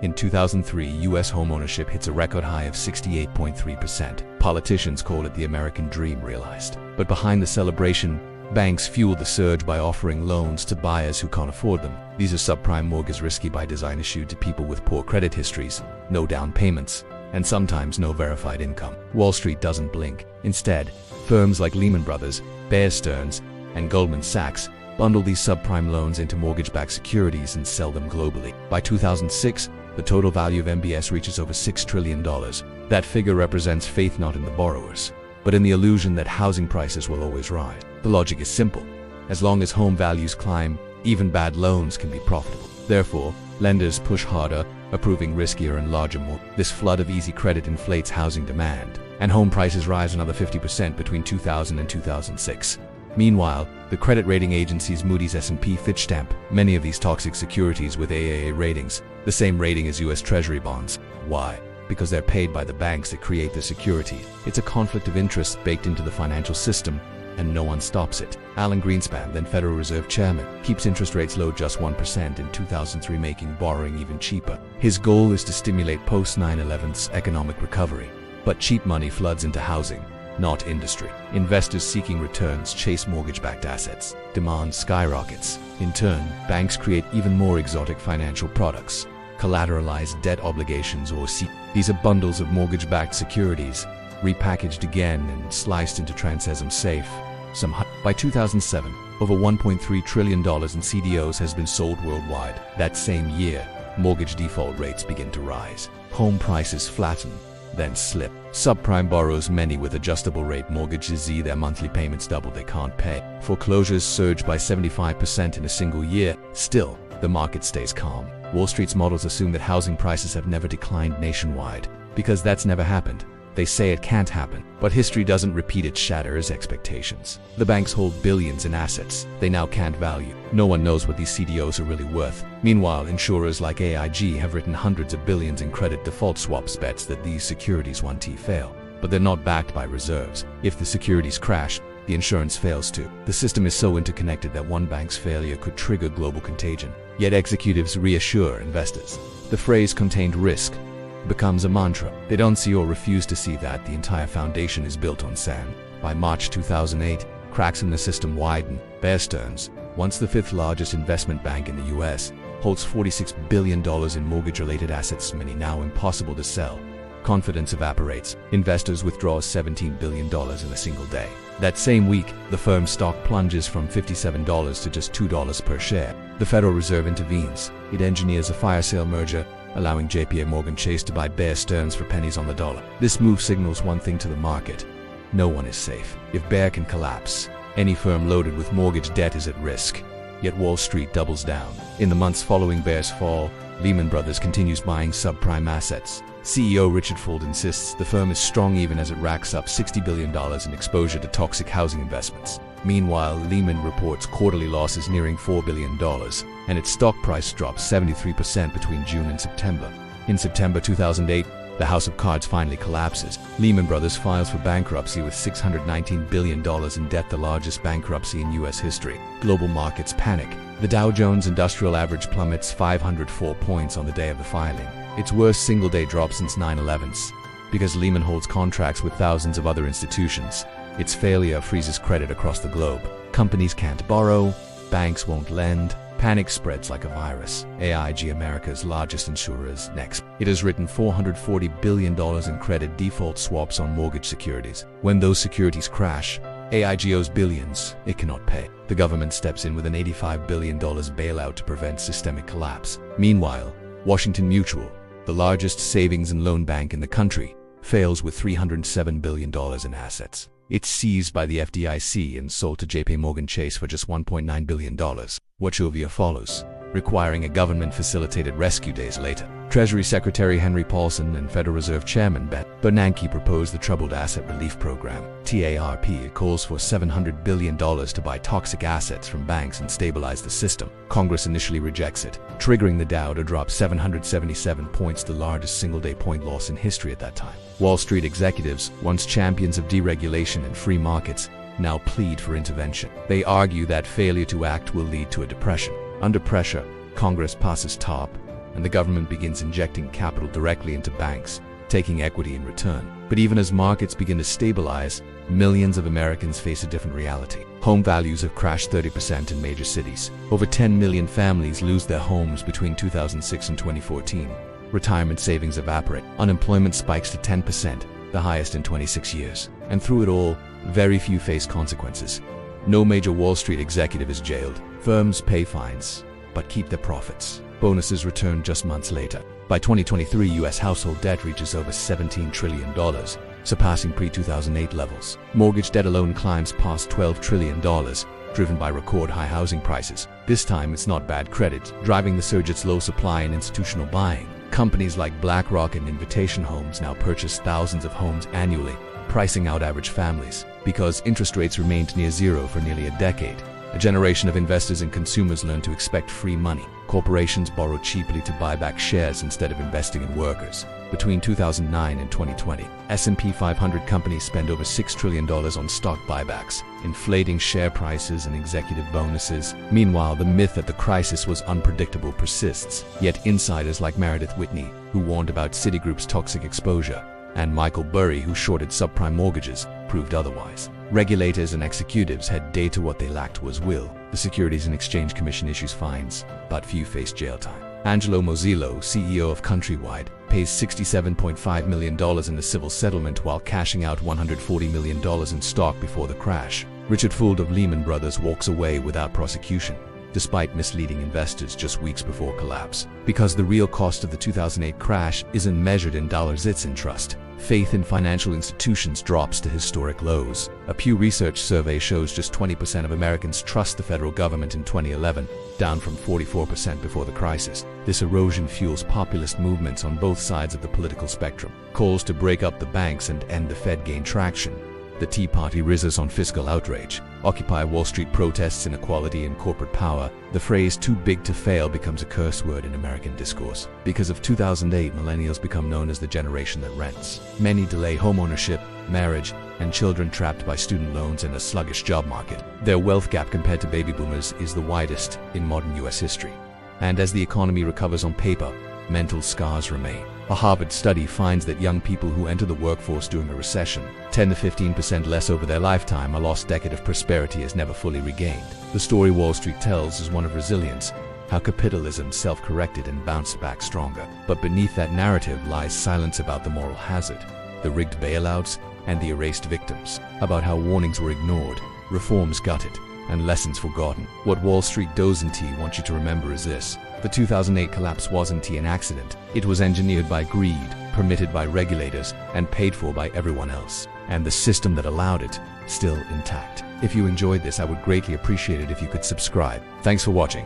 In 2003, U.S. homeownership hits a record high of 68.3%. Politicians call it the American dream realized. But behind the celebration, banks fuel the surge by offering loans to buyers who can't afford them. These are subprime mortgages, risky by design, issued to people with poor credit histories, no down payments, and sometimes no verified income. Wall Street doesn't blink. Instead, firms like Lehman Brothers, Bear Stearns, and Goldman Sachs bundle these subprime loans into mortgage-backed securities and sell them globally. By 2006, the total value of MBS reaches over $6 trillion. That figure represents faith not in the borrowers, but in the illusion that housing prices will always rise. The logic is simple. As long as home values climb, even bad loans can be profitable. Therefore, lenders push harder, approving riskier and larger mortgages. This flood of easy credit inflates housing demand, and home prices rise another 50% between 2000 and 2006. Meanwhile, the credit rating agencies Moody's, S&P, Fitch stamp many of these toxic securities with AAA ratings, the same rating as U.S. Treasury bonds. Why? Because they're paid by the banks that create the security. It's a conflict of interest baked into the financial system, and no one stops it. Alan Greenspan, then Federal Reserve Chairman, keeps interest rates low, just 1% in 2003, making borrowing even cheaper. His goal is to stimulate post-9/11's economic recovery. But cheap money floods into housing, not industry. Investors seeking returns chase mortgage-backed assets. Demand skyrockets. In turn, banks create even more exotic financial products, collateralized debt obligations or These are bundles of mortgage-backed securities, repackaged again and sliced into Transsem safe. By 2007, over $1.3 trillion in CDOs has been sold worldwide. That same year, mortgage default rates begin to rise. Home prices flatten, then slip. Subprime borrowers, many with adjustable rate mortgages, their monthly payments double, they can't pay. Foreclosures surge by 75% in a single year. Still, the market stays calm. Wall Street's models assume that housing prices have never declined nationwide, because that's never happened. They say it can't happen, but history doesn't repeat, it shatters expectations. The banks hold billions in assets they now can't value. No one knows what these CDOs are really worth. Meanwhile, insurers like AIG have written hundreds of billions in credit default swaps bets that these securities won't fail. But they're not backed by reserves. If the securities crash, the insurance fails too. The system is so interconnected that one bank's failure could trigger global contagion. Yet executives reassure investors. The phrase "contained risk" becomes a mantra. They don't see or refuse to see that the entire foundation is built on sand. By March 2008, cracks in the system widen. Bear Stearns, once the fifth largest investment bank in the US, holds $46 billion in mortgage-related assets, many now impossible to sell. Confidence evaporates. Investors withdraw $17 billion in a single day. That same week, the firm's stock plunges from $57 to just $2 per share. The Federal Reserve intervenes. It engineers a fire sale merger, allowing JP Chase to buy Bear Stearns for pennies on the dollar. This move signals one thing to the market: no one is safe. If Bear can collapse, any firm loaded with mortgage debt is at risk. Yet Wall Street doubles down. In the months following Bear's fall, Lehman Brothers continues buying subprime assets. CEO Richard Fuld insists the firm is strong even as it racks up $60 billion in exposure to toxic housing investments. Meanwhile, Lehman reports quarterly losses nearing $4 billion, and its stock price drops 73% between June and September. In September 2008, the house of cards finally collapses. Lehman Brothers files for bankruptcy with $619 billion in debt, the largest bankruptcy in U.S. history. Global markets panic. The Dow Jones Industrial Average plummets 504 points on the day of the filing, its worst single-day drop since 9/11's. Because Lehman holds contracts with thousands of other institutions, its failure freezes credit across the globe. Companies can't borrow, banks won't lend, panic spreads like a virus. AIG, America's largest insurer, is next. It has written $440 billion in credit default swaps on mortgage securities. When those securities crash, AIG owes billions it cannot pay. The government steps in with an $85 billion bailout to prevent systemic collapse. Meanwhile, Washington Mutual, the largest savings and loan bank in the country, fails with $307 billion in assets. It's seized by the FDIC and sold to JP Chase for just $1.9 billion. Wachovia follows, requiring a government-facilitated rescue days later. Treasury Secretary Henry Paulson and Federal Reserve Chairman Bernanke proposed the Troubled Asset Relief Program, TARP. It calls for $700 billion to buy toxic assets from banks and stabilize the system. Congress initially rejects it, triggering the Dow to drop 777 points, the largest single-day point loss in history at that time. Wall Street executives, once champions of deregulation and free markets, now plead for intervention. They argue that failure to act will lead to a depression. Under pressure, Congress passes TARP, and the government begins injecting capital directly into banks, taking equity in return. But even as markets begin to stabilize, millions of Americans face a different reality. Home values have crashed 30% in major cities. Over 10 million families lose their homes between 2006 and 2014. Retirement savings evaporate. Unemployment spikes to 10%, the highest in 26 years. And through it all, very few face consequences. No major Wall Street executive is jailed. Firms pay fines, but keep their profits. Bonuses return just months later. By 2023, U.S. household debt reaches over $17 trillion, surpassing pre-2008 levels. Mortgage debt alone climbs past $12 trillion, driven by record-high housing prices. This time, it's not bad credit, driving the surge. It's low supply and institutional buying. Companies like BlackRock and Invitation Homes now purchase thousands of homes annually, pricing out average families. Because interest rates remained near zero for nearly a decade, a generation of investors and consumers learned to expect free money. Corporations borrow cheaply to buy back shares instead of investing in workers. Between 2009 and 2020, S&P 500 companies spend over $6 trillion on stock buybacks, inflating share prices and executive bonuses. Meanwhile, the myth that the crisis was unpredictable persists. Yet insiders like Meredith Whitney, who warned about Citigroup's toxic exposure, and Michael Burry, who shorted subprime mortgages, proved otherwise. Regulators and executives had data. What they lacked was will. The Securities and Exchange Commission issues fines, but few face jail time. Angelo Mozillo, CEO of Countrywide, pays $67.5 million in a civil settlement while cashing out $140 million in stock before the crash. Richard Fuld of Lehman Brothers walks away without prosecution, despite misleading investors just weeks before collapse. Because the real cost of the 2008 crash isn't measured in dollars, it's in trust. Faith in financial institutions drops to historic lows. A Pew Research survey shows just 20% of Americans trust the federal government in 2011, down from 44% before the crisis. This erosion fuels populist movements on both sides of the political spectrum. Calls to break up the banks and end the Fed gain traction. The Tea Party rises on fiscal outrage. Occupy Wall Street protests inequality and corporate power. The phrase "too big to fail" becomes a curse word in American discourse. Because of 2008, millennials become known as the generation that rents. Many delay homeownership, marriage, and children, trapped by student loans and a sluggish job market. Their wealth gap compared to baby boomers is the widest in modern U.S. history. And as the economy recovers on paper, mental scars remain. A Harvard study finds that young people who enter the workforce during a recession, 10 to 15% less over their lifetime. A lost decade of prosperity is never fully regained. The story Wall Street tells is one of resilience, how capitalism self-corrected and bounced back stronger. But beneath that narrative lies silence about the moral hazard, the rigged bailouts, and the erased victims, about how warnings were ignored, reforms gutted, and lessons forgotten. What Wall Street doesn't want you to remember is this: the 2008 collapse wasn't an accident. It was engineered by greed, permitted by regulators, and paid for by everyone else. And the system that allowed it, still intact. If you enjoyed this, I would greatly appreciate it if you could subscribe. Thanks for watching.